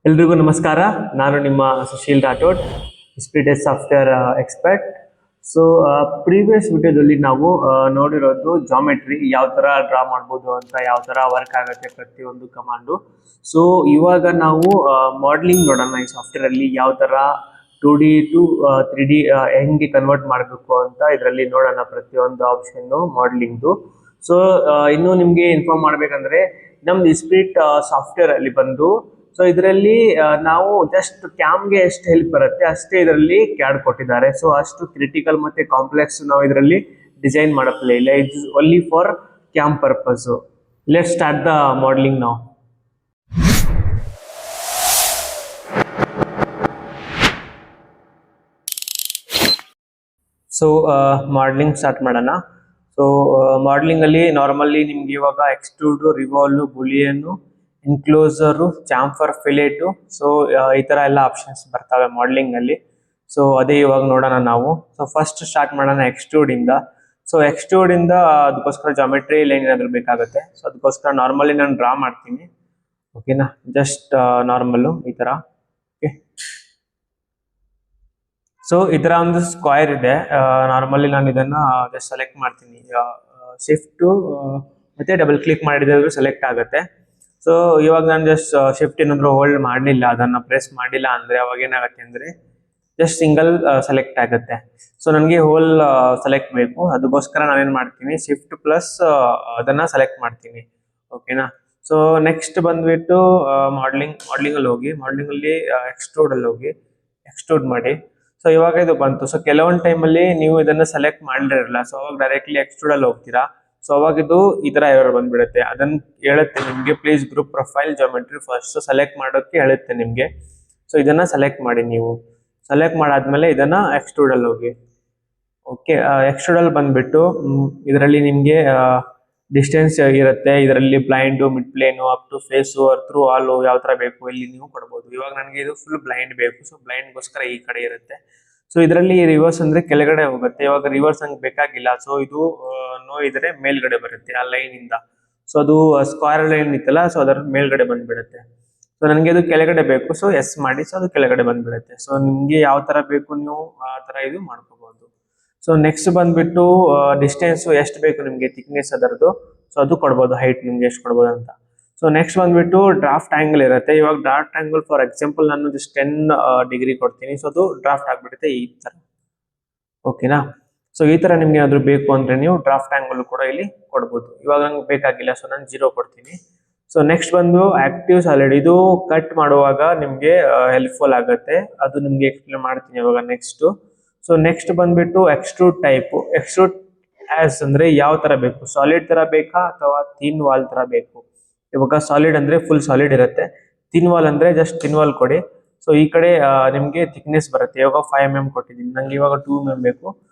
ಎಲ್ರಿಗೂ ನಮಸ್ಕಾರ. ನಾನು ನಿಮ್ಮ Sushil Rathod, speed software expert. So previous ವಿಡಿಯೋದಲ್ಲಿ ನಾವು ನೋಡಿರೋದು ಜಾಮೆಟ್ರಿ ಯಾವ ಥರ ಡ್ರಾ ಮಾಡ್ಬೋದು ಅಂತ, ಯಾವ ಥರ ವರ್ಕ್ ಆಗುತ್ತೆ ಪ್ರತಿಯೊಂದು ಕಮಾಂಡು. ಸೊ ಇವಾಗ ನಾವು ಮಾಡಲಿಂಗ್ ನೋಡೋಣ. ಈ ಸಾಫ್ಟ್ವೇರಲ್ಲಿ ಯಾವ ಥರ 2D ಟು 3D ಹೆಂಗೆ ಕನ್ವರ್ಟ್ ಮಾಡಬೇಕು ಅಂತ ಇದರಲ್ಲಿ ನೋಡೋಣ, ಪ್ರತಿಯೊಂದು ಆಪ್ಷನ್ನು ಮಾಡಲಿಂಗ್ದು. ಸೊ ಇನ್ನೂ ನಿಮಗೆ ಇನ್ಫಾರ್ಮ್ ಮಾಡಬೇಕಂದ್ರೆ ನಮ್ದು ಸ್ಪೀಡ್ ಸಾಫ್ಟ್ವೇರ್ ಅಲ್ಲಿ ಬಂದು, ಸೊ ಇದರಲ್ಲಿ ನಾವು ಜಸ್ಟ್ ಕ್ಯಾಮ್ಗೆ ಎಷ್ಟು ಹೆಲ್ಪ್ ಬರುತ್ತೆ ಅಷ್ಟೇ ಇದರಲ್ಲಿ ಕ್ಯಾಡ್ ಕೊಟ್ಟಿದ್ದಾರೆ. ಸೊ ಅಷ್ಟು ಕ್ರಿಟಿಕಲ್ ಮತ್ತೆ ಕಾಂಪ್ಲೆಕ್ಸ್ ನಾವು ಇದರಲ್ಲಿ ಡಿಸೈನ್ ಮಾಡಪ್ಲೇ ಇಲ್ಲ. It's only for cam purpose. Let start the modelling ನಾವು. ಸೊ ಮಾಡಲಿಂಗ್ ಸ್ಟಾರ್ಟ್ ಮಾಡೋಣ. ಸೊ ಮಾಡಲಿಂಗ್ ಅಲ್ಲಿ ನಾರ್ಮಲಿ ನಿಮ್ಗೆ ಇವಾಗ ಎಕ್ಸ್ಟ್ರೂಡ್, ರಿವಾಲ್ವ್, ಬುಲಿಯನ್ನು, ಇನ್ಕ್ಲೋಸರು, ಚಾಂಫರ್, ಫಿಲೇಟು, ಸೊ ಈ ತರ ಎಲ್ಲ ಆಪ್ಷನ್ಸ್ ಬರ್ತವೆ ಮಾಡಲಿಂಗ್ ಅಲ್ಲಿ. ಸೊ ಅದೇ ಇವಾಗ ನೋಡೋಣ ನಾವು. ಸೊ ಫಸ್ಟ್ ಸ್ಟಾರ್ಟ್ ಮಾಡೋಣ ಎಕ್ಸ್ಟ್ರೂಡ್ ಇಂದ. ಸೊ ಎಕ್ಸ್ಟ್ರೂಡ್ ಇಂದ ಅದಕ್ಕೋಸ್ಕರ ಜಾಮೆಟ್ರಿ ಲೈನ್ ಏನಾದ್ರು ಬೇಕಾಗುತ್ತೆ. ಸೊ ಅದಕ್ಕೋಸ್ಕರ ನಾರ್ಮಲಿ ನಾನು ಡ್ರಾ ಮಾಡ್ತೀನಿ. ಓಕೆನಾ, ಜಸ್ಟ್ ನಾರ್ಮಲ್ ಈ ತರ. ಓಕೆ, ಸೊ ಈ ತರ ಒಂದು ಸ್ಕ್ವೈರ್ ಇದೆ. ನಾರ್ಮಲಿ ನಾನು ಇದನ್ನ ಜಸ್ಟ್ ಸೆಲೆಕ್ಟ್ ಮಾಡ್ತೀನಿ. ಶಿಫ್ಟ್ ಮತ್ತೆ ಡಬಲ್ ಕ್ಲಿಕ್ ಮಾಡಿದ್ರೆ ಸೆಲೆಕ್ಟ್ ಆಗುತ್ತೆ. ಸೊ ಇವಾಗ ನಾನು ಜಸ್ಟ್ ಶಿಫ್ಟ್ ಏನಾದ್ರು ಹೋಲ್ಡ್ ಮಾಡಲಿಲ್ಲ, ಅದನ್ನ ಪ್ರೆಸ್ ಮಾಡಿಲ್ಲ ಅಂದ್ರೆ ಅವಾಗ ಏನಾಗುತ್ತೆ ಅಂದ್ರೆ ಜಸ್ಟ್ ಸಿಂಗಲ್ ಸೆಲೆಕ್ಟ್ ಆಗುತ್ತೆ. ಸೊ ನನಗೆ ಹೋಲ್ ಸೆಲೆಕ್ಟ್ ಬೇಕು, ಅದಕ್ಕೋಸ್ಕರ ನಾನೇನ್ ಮಾಡ್ತೀನಿ, ಶಿಫ್ಟ್ ಪ್ಲಸ್ ಅದನ್ನ ಸೆಲೆಕ್ಟ್ ಮಾಡ್ತೀನಿ. ಓಕೆನಾ. ಸೊ ನೆಕ್ಸ್ಟ್ ಬಂದ್ಬಿಟ್ಟು ಮಾಡಲಿಂಗ್ ಅಲ್ಲಿ ಹೋಗಿ, ಮಾಡಲಿಂಗ್ ಅಲ್ಲಿ ಎಕ್ಸ್ಟ್ರೂಡ್ ಅಲ್ಲಿ ಹೋಗಿ ಎಕ್ಸ್ಟ್ರೂಡ್ ಮಾಡಿ. ಸೊ ಇವಾಗ ಇದು ಬಂತು. ಸೊ ಕೆಲವೊಂದು ಟೈಮಲ್ಲಿ ನೀವು ಇದನ್ನ ಸೆಲೆಕ್ಟ್ ಮಾಡಿರಲ್ಲ, ಸೊ ಅವಾಗ ಡೈರೆಕ್ಟ್ಲಿ ಎಕ್ಸ್ಟ್ರೂಡ್ ಅಲ್ಲಿ ಹೋಗ್ತೀರಾ. ಸೊ ಅವಾಗ ಇದು ಈ ತರ ಎರರ್ ಬಂದ್ಬಿಡುತ್ತೆ. ಅದನ್ನ ಹೇಳುತ್ತೆ ನಿಮ್ಗೆ, please group profile geometry first select ಮಾಡೋಕೆ ಹೇಳುತ್ತೆ ನಿಮ್ಗೆ. ಸೊ ಇದನ್ನ ಸೆಲೆಕ್ಟ್ ಮಾಡಿ. ನೀವು ಸೆಲೆಕ್ಟ್ ಮಾಡಾದ್ಮೇಲೆ ಇದನ್ನ ಎಕ್ಸ್ಟ್ರೂಡ್ ಅಲ್ಲಿ ಹೋಗಿ. ಓಕೆ, ಎಕ್ಸ್ಟ್ರೂಡ್ ಅಲ್ಲಿ ಬಂದ್ಬಿಟ್ಟು ಇದರಲ್ಲಿ ನಿಮ್ಗೆ ಡಿಸ್ಟೆನ್ಸ್ ಇರುತ್ತೆ. ಇದರಲ್ಲಿ blind, mid plane, up to face, through all ಯಾವ ತರ ಬೇಕು ಇಲ್ಲಿ ನೀವು ಕೊಡ್ಬೋದು. ಇವಾಗ ನನಗೆ ಇದು ಫುಲ್ ಬ್ಲೈಂಡ್ ಬೇಕು, ಸೊ ಬ್ಲೈಂಡ್ಗೋಸ್ಕರ ಈ ಕಡೆ ಇರುತ್ತೆ. ಸೊ ಇದರಲ್ಲಿ ರಿವರ್ಸ್ ಅಂದ್ರೆ ಕೆಳಗಡೆ ಹೋಗುತ್ತೆ. ಇವಾಗ ರಿವರ್ಸ್ ಹಂಗೆ ಬೇಕಾಗಿಲ್ಲ. ಸೊ ಇದು ನೋ ಇದ್ರೆ ಮೇಲ್ಗಡೆ ಬರುತ್ತೆ ಆ ಲೈನ್ ಇಂದ. ಸೊ ಅದು ಸ್ಕ್ವೇರ್ ಲೈನ್ ಇತ್ತಲ್ಲ, ಸೊ ಅದರ ಮೇಲ್ಗಡೆ ಬಂದ್ಬಿಡುತ್ತೆ. ಸೊ ನನಗೆ ಅದು ಕೆಳಗಡೆ ಬೇಕು, ಸೊ ಎಸ್ ಮಾಡಿ. ಸೊ ಅದು ಕೆಳಗಡೆ ಬಂದ್ಬಿಡುತ್ತೆ. ಸೊ ನಿಮ್ಗೆ ಯಾವ ತರ ಬೇಕು ನೀವು ಆ ತರ ಇದು ಮಾಡ್ಕೋಬಹುದು. ಸೊ ನೆಕ್ಸ್ಟ್ ಬಂದ್ಬಿಟ್ಟು ಡಿಸ್ಟೆನ್ಸ್ ಎಷ್ಟು ಬೇಕು ನಿಮ್ಗೆ, ಥಿಕ್ನೆಸ್ ಅದರದ್ದು, ಸೊ ಅದು ಕೊಡ್ಬೋದು, ಹೈಟ್ ನಿಮ್ಗೆ ಎಷ್ಟು ಕೊಡ್ಬೋದು ಅಂತ. ಸೊ ನೆಕ್ಸ್ಟ್ ಬಂದ್ಬಿಟ್ಟು ಡ್ರಾಫ್ಟ್ ಆಂಗಲ್ ಇರುತ್ತೆ. ಇವಾಗ ಡ್ರಾಫ್ಟ್ ಆಂಗಲ್ ಫಾರ್ ಎಕ್ಸಾಂಪಲ್ ನಾನು ಜಸ್ಟ್ 10 ಡಿಗ್ರಿ ಕೊಡ್ತೀನಿ. ಸೊ ಅದು ಡ್ರಾಫ್ಟ್ ಆಗ್ಬಿಡುತ್ತೆ ಈ ತರ. ಓಕೆನಾ. ಸೊ ಈ ತರ ನಿಮ್ಗೆ ಏನಾದ್ರು ಬೇಕು ಅಂದ್ರೆ ನೀವು ಡ್ರಾಫ್ಟ್ ಆಂಗಲ್ ಕೂಡ ಇಲ್ಲಿ ಕೊಡ್ಬೋದು. ಇವಾಗ ನಂಗೆ ಬೇಕಾಗಿಲ್ಲ, ಸೊ ನಾನು 0 ಕೊಡ್ತೀನಿ. ಸೊ ನೆಕ್ಸ್ಟ್ ಬಂದು ಆಕ್ಟಿವ್ ಸಾಲಿಡ್. ಇದು ಕಟ್ ಮಾಡುವಾಗ ನಿಮ್ಗೆ ಹೆಲ್ಪ್ಫುಲ್ ಆಗುತ್ತೆ, ಅದು ನಿಮ್ಗೆ ಎಕ್ಸ್ಪ್ಲೇನ್ ಮಾಡ್ತೀನಿ ಇವಾಗ ನೆಕ್ಸ್ಟ್. ಸೊ ನೆಕ್ಸ್ಟ್ ಬಂದ್ಬಿಟ್ಟು ಎಕ್ಸ್ಟ್ರೂಡ್ ಟೈಪ್. ಎಕ್ಸ್ಟ್ರೂಡ್ ಆಸ್ ಅಂದ್ರೆ ಯಾವ ತರ ಬೇಕು, ಸಾಲಿಡ್ ತರ ಬೇಕಾ ಅಥವಾ ಥಿನ್ ವಾಲ್ ತರ ಬೇಕು. ಇವಾಗ ಸಾಲಿಡ್ ಅಂದ್ರೆ ಫುಲ್ ಸಾಲಿಡ್ ಇರುತ್ತೆ, ಥಿನ್ ವಾಲ್ ಅಂದ್ರೆ ಜಸ್ಟ್ ಥಿನ್ ವಾಲ್ ಕೊಡಿ. ಸೊ ಈ ಕಡೆ ನಿಮ್ಗೆ ಥಿಕ್ನೆಸ್ ಬರುತ್ತೆ. ಇವಾಗ 5 mm ಕೊಟ್ಟಿದ್ದೀನಿ, ನಂಗೆ ಇವಾಗ 2 mm ಬೇಕು.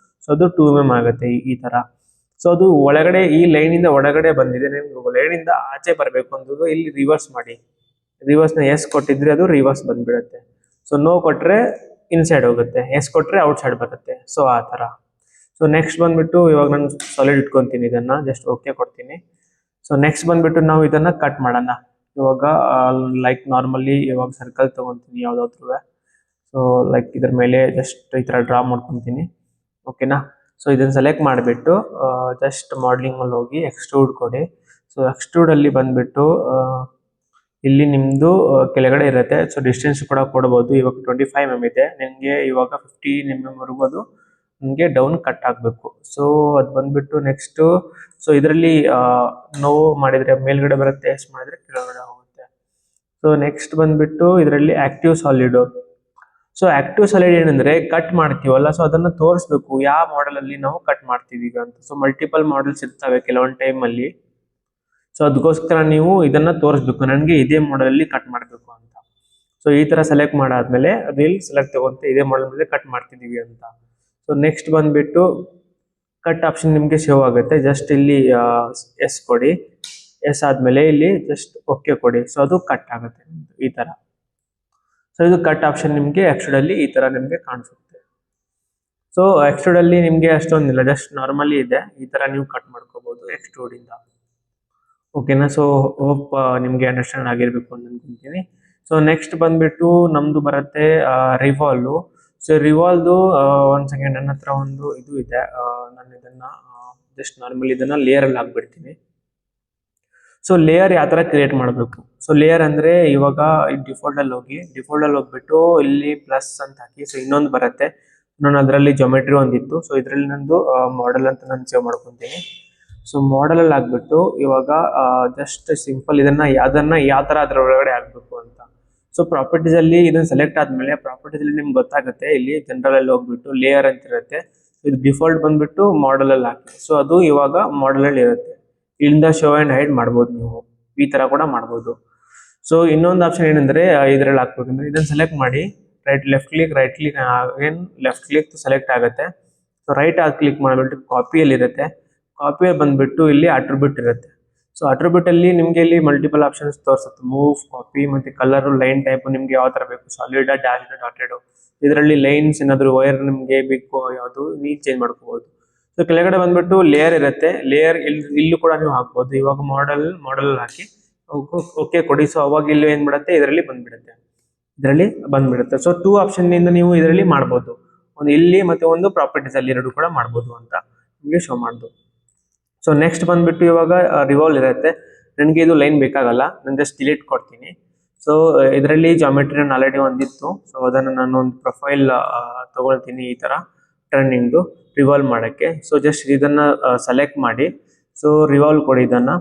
ಸೊ ಅದು 2 mm ಆಗುತ್ತೆ ಈ ತರ. ಸೊ ಅದು ಒಳಗಡೆ ಈ ಲೈನ್ ಇಂದ ಒಳಗಡೆ ಬಂದಿದೆ, ನಿಮ್ಗೆ ಲೈನ್ ಇಂದ ಆಚೆ ಬರಬೇಕು ಅಂದ್ರೆ ಇಲ್ಲಿ ರಿವರ್ಸ್ ಮಾಡಿ. ರಿವರ್ಸ್ ನ ಎಸ್ ಕೊಟ್ಟಿದ್ರೆ ಅದು ರಿವರ್ಸ್ ಬಂದ್ಬಿಡುತ್ತೆ. ಸೊ ನೋ ಕೊಟ್ರೆ ಇನ್ಸೈಡ್ ಹೋಗುತ್ತೆ, ಎಸ್ ಕೊಟ್ರೆ ಔಟ್ ಸೈಡ್ ಬರುತ್ತೆ. ಸೊ ಆ ತರ. ಸೊ ನೆಕ್ಸ್ಟ್ ಬಂದ್ಬಿಟ್ಟು ಇವಾಗ ನಾನು ಸಾಲಿಡ್ ಇಟ್ಕೊಂತೀನಿ, ಇದನ್ನ ಜಸ್ಟ್ ಓಕೆ ಕೊಡ್ತೀನಿ. ಸೊ ನೆಕ್ಸ್ಟ್ ಬಂದ್ಬಿಟ್ಟು ನಾವು ಇದನ್ನ ಕಟ್ ಮಾಡೋಣ. ಇವಾಗ ಲೈಕ್ ನಾರ್ಮಲಿ ಇವಾಗ ಸರ್ಕಲ್ ತಗೊಂತೀನಿ ಯಾವ್ದಾದ್ರು. ಸೊ ಲೈಕ್ ಇದ್ರ ಮೇಲೆ ಜಸ್ಟ್ ಈ ತರ ಡ್ರಾ ಮಾಡ್ಕೊಂತೀನಿ. ಓಕೆನಾ. ಸೊ ಇದನ್ನ ಸೆಲೆಕ್ಟ್ ಮಾಡಿಬಿಟ್ಟು ಜಸ್ಟ್ ಮಾಡಲಿಂಗ್ ಅಲ್ಲಿ ಹೋಗಿ ಎಕ್ಸ್ಟ್ರೂಡ್ ಕೊಡಿ. ಸೊ ಎಕ್ಸ್ಟ್ರೂಡ್ ಅಲ್ಲಿ ಬಂದ್ಬಿಟ್ಟು ಇಲ್ಲಿ ನಿಮ್ದು ಕೆಳಗಡೆ ಇರುತ್ತೆ. ಸೊ ಡಿಸ್ಟೆನ್ಸ್ ಕೂಡ ಕೊಡಬಹುದು. ಇವಾಗ 25 mm ಇದೆ, ನಿಮ್ಗೆ ಇವಾಗ 15 mm ವರೆಗೂ ಅದು ನಿಮ್ಗೆ ಡೌನ್ ಕಟ್ ಆಗ್ಬೇಕು. ಸೊ ಅದು ಬಂದ್ಬಿಟ್ಟು ನೆಕ್ಸ್ಟ್. ಸೊ ಇದರಲ್ಲಿ ನೋವು ಮಾಡಿದ್ರೆ ಮೇಲ್ಗಡೆ ಬರುತ್ತೆ, ಎಸ್ ಮಾಡಿದ್ರೆ ಕೆಳಗಡೆ ಹೋಗುತ್ತೆ. ಸೊ ನೆಕ್ಸ್ಟ್ ಬಂದ್ಬಿಟ್ಟು ಇದರಲ್ಲಿ active solid. So active solid ಏನಂದ್ರೆ ಕಟ್ ಮಾಡ್ತೀವಲ್ಲ, ಸೊ ಅದನ್ನ ತೋರಿಸ್ಬೇಕು ಯಾವ ಮಾಡೆಲ್ ಅಲ್ಲಿ ನಾವು ಕಟ್ ಮಾಡ್ತೀವಿ ಅಂತ. ಸೊ ಮಲ್ಟಿಪಲ್ ಮಾಡೆಲ್ಸ್ ಇರ್ತವೆ ಕೆಲವೊಂದು ಟೈಮ್ ಅಲ್ಲಿ. ಸೊ ಅದಕ್ಕೋಸ್ಕರ ನೀವು ಇದನ್ನ ತೋರಿಸ್ಬೇಕು, ನನಗೆ ಇದೇ ಮಾಡೆಲ್ ಅಲ್ಲಿ ಕಟ್ ಮಾಡಬೇಕು ಅಂತ. ಸೊ ಈ ತರ ಸೆಲೆಕ್ಟ್ ಮಾಡಾದ್ಮೇಲೆ ಅದು ಇಲ್ಲಿ ಸೆಲೆಕ್ಟ್ ತಗೊಂತೆ ಇದೇ ಮಾಡೆಲ್ ಮೇಲೆ ಕಟ್ ಮಾಡ್ತಿದೀವಿ ಅಂತ. ಸೊ ನೆಕ್ಸ್ಟ್ ಬಂದ್ಬಿಟ್ಟು ಕಟ್ ಆಪ್ಷನ್ ನಿಮ್ಗೆ ಶೋ ಆಗುತ್ತೆ. ಜಸ್ಟ್ ಇಲ್ಲಿ ಎಸ್ ಕೊಡಿ. ಎಸ್ ಆದ್ಮೇಲೆ ಇಲ್ಲಿ ಜಸ್ಟ್ ಓಕೆ ಕೊಡಿ. ಸೊ ಅದು ಕಟ್ ಆಗುತ್ತೆ ಈ ತರ. ಸೊ ಇದು ಕಟ್ ಆಪ್ಷನ್ ನಿಮ್ಗೆ ಎಕ್ಸ್ಟ್ರೂಡ್ ಅಲ್ಲಿ ಈ ತರ ನಿಮ್ಗೆ ಕಾಣಿಸುತ್ತೆ. ಸೊ ಎಕ್ಸ್ಟ್ರೂಡ್ ಅಲ್ಲಿ ನಿಮ್ಗೆ ಅಷ್ಟೊಂದಿಲ್ಲ, ಜಸ್ಟ್ ನಾರ್ಮಲಿ ಇದೆ. ಈ ತರ ನೀವು ಕಟ್ ಮಾಡ್ಕೋಬಹುದು ಎಕ್ಸ್ಟ್ರೂಡ್ ಇಂದ. ಓಕೆನಾ. ಸೊ ಹೋಪ್ ನಿಮ್ಗೆ ಅಂಡರ್ಸ್ಟ್ಯಾಂಡ್ ಆಗಿರ್ಬೇಕು ಅಂತ ಅನ್ಕೊಂತೀನಿ. ಸೊ ನೆಕ್ಸ್ಟ್ ಬಂದ್ಬಿಟ್ಟು ನಮ್ದು ಬರುತ್ತೆ ರಿವಾಲ್ವ್. ಸೊ ರಿವಾಲ್ವ್ದು ಒಂದ್ ಸೆಕೆಂಡ್, ನನ್ನ ಹತ್ರ ಒಂದು ಇದು ಇದೆ. ನಾನು ಇದನ್ನ ಜಸ್ಟ್ ನಾರ್ಮಲ್ ಇದನ್ನ ಲೇಯರ್ ಅಲ್ಲಿ ಹಾಕ್ಬಿಡ್ತೀನಿ. ಸೊ ಲೇಯರ್ ಯಾವ ತರ ಕ್ರಿಯೇಟ್ ಮಾಡಬೇಕು? ಸೊ ಲೇಯರ್ ಅಂದ್ರೆ ಇವಾಗ ಡಿಫಾಲ್ಟ್ ಅಲ್ಲಿ ಹೋಗ್ಬಿಟ್ಟು ಇಲ್ಲಿ ಪ್ಲಸ್ ಅಂತ ಹಾಕಿ. ಸೊ ಇನ್ನೊಂದು ಬರುತ್ತೆ, ನಾನು ಅದರಲ್ಲಿ ಜೊಮೆಟ್ರಿ ಒಂದಿತ್ತು. ಸೊ ಇದರಲ್ಲಿ ನಂದು ಮಾಡೆಲ್ ಅಂತ ನಾನು ಸೇವ್ ಮಾಡ್ಕೊಂತೀನಿ. ಸೊ ಮಾಡೆಲ್ ಅಲ್ಲಿ ಹಾಕ್ಬಿಟ್ಟು ಇವಾಗ ಜಸ್ಟ್ ಸಿಂಪಲ್ ಇದನ್ನ ಯಾವ ತರ ಅದ್ರ ಒಳಗಡೆ ಹಾಕ್ಬೇಕು ಅಂತ. ಸೊ ಪ್ರಾಪರ್ಟೀಸ್ ಅಲ್ಲಿ ಇದನ್ನ ಸೆಲೆಕ್ಟ್ ಆದ್ಮೇಲೆ ಪ್ರಾಪರ್ಟೀಸ್ ಅಲ್ಲಿ ನಿಮ್ಗೆ ಗೊತ್ತಾಗುತ್ತೆ. ಇಲ್ಲಿ ಜನರಲ್ ಅಲ್ಲಿ ಹೋಗ್ಬಿಟ್ಟು ಲೇಯರ್ ಅಂತ ಇರುತ್ತೆ. ಇದು ಡಿಫಾಲ್ಟ್ ಬಂದ್ಬಿಟ್ಟು ಮಾಡೆಲ್ ಅಲ್ಲಿ ಹಾಕಿ. ಸೊ ಅದು ಇವಾಗ ಮಾಡೆಲ್ ಅಲ್ಲಿ ಇರುತ್ತೆ. ಇಲ್ಲಿಂದ ಶೋ ಅಂಡ್ ಹೈಡ್ ಮಾಡ್ಬೋದು, ನೀವು ಈ ತರ ಕೂಡ ಮಾಡ್ಬೋದು. ಸೊ ಇನ್ನೊಂದು ಆಪ್ಷನ್ ಏನಂದ್ರೆ ಇದ್ರಲ್ಲಿ ಹಾಕ್ಬೇಕಂದ್ರೆ ಇದನ್ನ ಸೆಲೆಕ್ಟ್ ಮಾಡಿ, ಲೆಫ್ಟ್ ಕ್ಲಿಕ್ ಏನ್ ಲೆಫ್ಟ್ ಕ್ಲಿಕ್ ಸೆಲೆಕ್ಟ್ ಆಗುತ್ತೆ. ಸೊ ರೈಟ್ ಕ್ಲಿಕ್ ಮಾಡ್ಬಿಟ್ಟು ಕಾಪಿಯಲ್ಲಿ ಇರುತ್ತೆ. ಕಾಪಿಯಲ್ಲಿ ಬಂದ್ಬಿಟ್ಟು ಇಲ್ಲಿ ಅಟ್ರಿಬ್ಯೂಟ್ ಇರುತ್ತೆ. ಸೊ ಅಟ್ರಿಬ್ಯೂಟ್ ಅಲ್ಲಿ ನಿಮ್ಗೆ ಇಲ್ಲಿ ಮಲ್ಟಿಪಲ್ ಆಪ್ಷನ್ಸ್ ತೋರಿಸುತ್ತೆ. ಮೂವ್, ಕಾಪಿ, ಮತ್ತೆ ಕಲರ್, ಲೈನ್ ಟೈಪ್ ನಿಮ್ಗೆ ಯಾವ ತರ ಬೇಕು, ಸಾಲಿಡ್, ಡ್ಯಾಶ್, ಡಾಟೆಡ್. ಇದರಲ್ಲಿ ಲೈನ್ಸ್ ಏನಾದ್ರು ವೈರ್ ನಿಮ್ಗೆ ಬೇಕು ಯಾವುದು ನೀವು ಚೇಂಜ್ ಮಾಡ್ಕೋಬಹುದು. ಸೊ ಕೆಳಗಡೆ ಬಂದ್ಬಿಟ್ಟು ಲೇಯರ್ ಇರುತ್ತೆ. ಲೇಯರ್ ಇಲ್ಲೂ ಕೂಡ ನೀವು ಹಾಕ್ಬೋದು. ಇವಾಗ ಮಾಡೆಲ್ ಹಾಕಿ ಓಕೆ ಕೊಡಿ. ಸೊ ಅವಾಗ ಇಲ್ಲಿ ಏನ್ ಬಿಡುತ್ತೆ, ಇದರಲ್ಲಿ ಬಂದ್ಬಿಡುತ್ತೆ. ಸೊ 2 ಆಪ್ಷನ್ ನಿಂದ ನೀವು ಇದರಲ್ಲಿ ಮಾಡ್ಬೋದು, ಒಂದು ಇಲ್ಲಿ ಮತ್ತೆ ಒಂದು ಪ್ರಾಪರ್ಟೀಸ್ ಅಲ್ಲಿ, ಎರಡು ಕೂಡ ಮಾಡ್ಬೋದು ಅಂತ ನಿಮಗೆ ಶೋ ಮಾಡ್ದು. ಸೊ ನೆಕ್ಸ್ಟ್ ಬಂದ್ಬಿಟ್ಟು ಇವಾಗ ರಿವಾಲ್ವ್ ಇರುತ್ತೆ. ನನಗೆ ಇದು ಲೈನ್ ಬೇಕಾಗಲ್ಲ, ನಾನು ಜಸ್ಟ್ ಡಿಲೀಟ್ ಕೊಡ್ತೀನಿ. ಸೊ ಇದರಲ್ಲಿ ಜಾಮೆಟ್ರಿ ನಾನು ಆಲ್ರೆಡಿ ಒಂದಿತ್ತು. ಸೊ ಅದನ್ನು ನಾನು ಒಂದು ಪ್ರೊಫೈಲ್ ತಗೊಳ್ತೀನಿ, ಈ ತರ ಟರ್ನಿಂಗ್ ರಿವಾಲ್ವ್ ಮಾಡಕ್ಕೆ. ಸೊ ಜಸ್ಟ್ ಇದನ್ನ ಸೆಲೆಕ್ಟ್ ಮಾಡಿ, ಸೊ ರಿವಾಲ್ವ್ ಕೊಡಿ ಇದನ್ನ.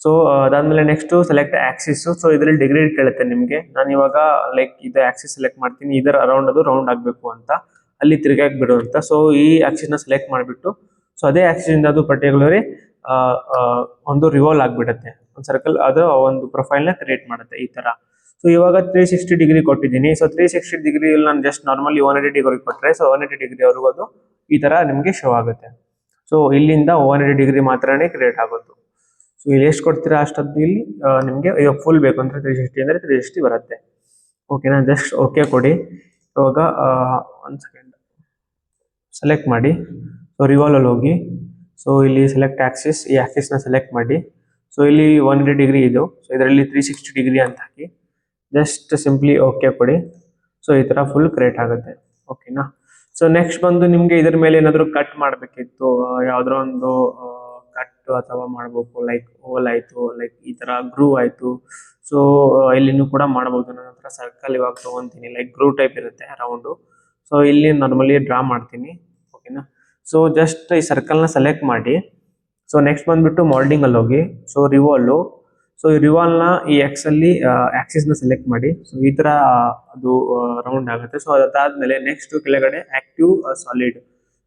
ಸೊ ಅದಾದ್ಮೇಲೆ ನೆಕ್ಸ್ಟ್ ಸೆಲೆಕ್ಟ್ ಆಕ್ಸಿಸ್. ಸೊ ಇದರಲ್ಲಿ ಡಿಗ್ರಿ ಕೇಳುತ್ತೆ ನಿಮಗೆ. ನಾನು ಇವಾಗ ಲೈಕ್ ಇದು ಆಕ್ಸಿಸ್ ಸೆಲೆಕ್ಟ್ ಮಾಡ್ತೀನಿ, ಇದರ ಅರೌಂಡ್ ಅದು ರೌಂಡ್ ಆಗಬೇಕು ಅಂತ, ಅಲ್ಲಿ ತಿರ್ಗಾಕ್ ಬಿಡು ಅಂತ. ಸೊ ಈ ಆಕ್ಸಿಸ್ ನ ಸೆಲೆಕ್ಟ್ ಮಾಡಿಬಿಟ್ಟು, ಸೊ ಅದೇ ಆಕ್ಸಿಸ್ ಇಂದ ಅದು ಪರ್ಟಿಕ್ಯುಲರ್ ಒಂದು ರಿವಾಲ್ವ್ ಆಗ್ಬಿಡುತ್ತೆ, ಒಂದು ಸರ್ಕಲ್, ಅದು ಒಂದು ಪ್ರೊಫೈಲ್ ನ ಕ್ರಿಯೇಟ್ ಮಾಡುತ್ತೆ ಈ ತರ. ಸೊ ಇವಾಗ 360 ಡಿಗ್ರಿ ಕೊಟ್ಟಿದ್ದೀನಿ. ಸೊ 360 ಡಿಗ್ರಿ ನಾನು ಜಸ್ಟ್ ನಾರ್ಮಲಿ 180 ಡಿಗ್ರಿ ಕೊಟ್ಟರೆ, ಸೊ 180 ಡಿಗ್ರಿ ವರೆಗೂ ಅದು ಈ ತರ ನಿಮಗೆ ಶೋ ಆಗುತ್ತೆ. ಸೊ ಇಲ್ಲಿಂದ 180 ಡಿಗ್ರಿ ಮಾತ್ರನೇ ಕ್ರಿಯೇಟ್ ಆಗೋದು. ಸೊ ಇಲ್ಲಿ ಎಷ್ಟು ಕೊಡ್ತೀರಾ ಅಷ್ಟೊಂದು ಇಲ್ಲಿ ನಿಮಗೆ ಇವಾಗ ಫುಲ್ ಬೇಕು ಅಂದ್ರೆ 360 ಅಂದ್ರೆ 360 ಬರುತ್ತೆ. ಓಕೆನಾ, ಜಸ್ಟ್ ಓಕೆ ಕೊಡಿ. ಇವಾಗ ಒಂದು ಸೆಕೆಂಡ್ ಸೆಲೆಕ್ಟ್ ಮಾಡಿ. ಸೊ ರಿವಾಲ್ವ್ ಅಲ್ಲಿ ಹೋಗಿ, ಸೊ ಇಲ್ಲಿ ಸೆಲೆಕ್ಟ್ ಆಕ್ಸಿಸ್, ಈ ಆಕ್ಸಿಸ್ ನ ಸೆಲೆಕ್ಟ್ ಮಾಡಿ. ಸೊ ಇಲ್ಲಿ 180 ಡಿಗ್ರಿ ಇದು, ಸೊ ಇದರಲ್ಲಿ 360 ಡಿಗ್ರಿ ಅಂತ ಹಾಕಿ ಜಸ್ಟ್ ಸಿಂಪ್ಲಿ ಓಕೆ ಕೊಡಿ. ಸೊ ಈ ತರ ಫುಲ್ ಕ್ರಿಯೇಟ್ ಆಗುತ್ತೆ. ಓಕೆನಾ. ಸೊ ನೆಕ್ಸ್ಟ್ ಬಂದು ನಿಮ್ಗೆ ಇದ್ರ ಮೇಲೆ ಏನಾದ್ರು ಕಟ್ ಮಾಡ್ಬೇಕಿತ್ತು, ಯಾವ್ದಾರ ಒಂದು ಕಟ್ ಅಥವಾ ಮಾಡ್ಬೇಕು, ಲೈಕ್ ಓಲ್ ಆಯ್ತು, ಲೈಕ್ ಈ ತರ ಗ್ರೂ ಆಯ್ತು. ಸೊ ಇಲ್ಲಿನೂ ಕೂಡ ಮಾಡಬಹುದು. ನನ್ನ ಹತ್ರ ಸರ್ಕಲ್ ಇವಾಗ ತಗೊಂತೀನಿ, ಲೈಕ್ ಗ್ರೂ ಟೈಪ್ ಇರುತ್ತೆ ರೌಂಡ್. ಸೊ ಇಲ್ಲಿ ನಾರ್ಮಲಿ ಡ್ರಾ ಮಾಡ್ತೀನಿ. ಓಕೆನಾ. ಸೊ ಜಸ್ಟ್ ಈ ಸರ್ಕಲ್ ನ ಸೆಲೆಕ್ಟ್ ಮಾಡಿ. ಸೊ ನೆಕ್ಸ್ಟ್ ಬಂದ್ಬಿಟ್ಟು ಮಾಲ್ಡಿಂಗ್ ಅಲ್ಲಿ ಹೋಗಿ, ಸೊ ರಿವಾಲ್ವ್. ಸೊ ಈ ರಿವಾಲ್ವ್ ನ ಈ ಎಕ್ಸ್ ಅಲ್ಲಿ ಆಕ್ಸಿಸ್ ನ ಸೆಲೆಕ್ಟ್ ಮಾಡಿ. ಸೊ ಈ ತರ ಅದು ರೌಂಡ್ ಆಗುತ್ತೆ. ಸೊ ಅದಾದ್ಮೇಲೆ ನೆಕ್ಸ್ಟ್ ಕೆಳಗಡೆ ಆಕ್ಟಿವ್ ಸಾಲಿಡ್.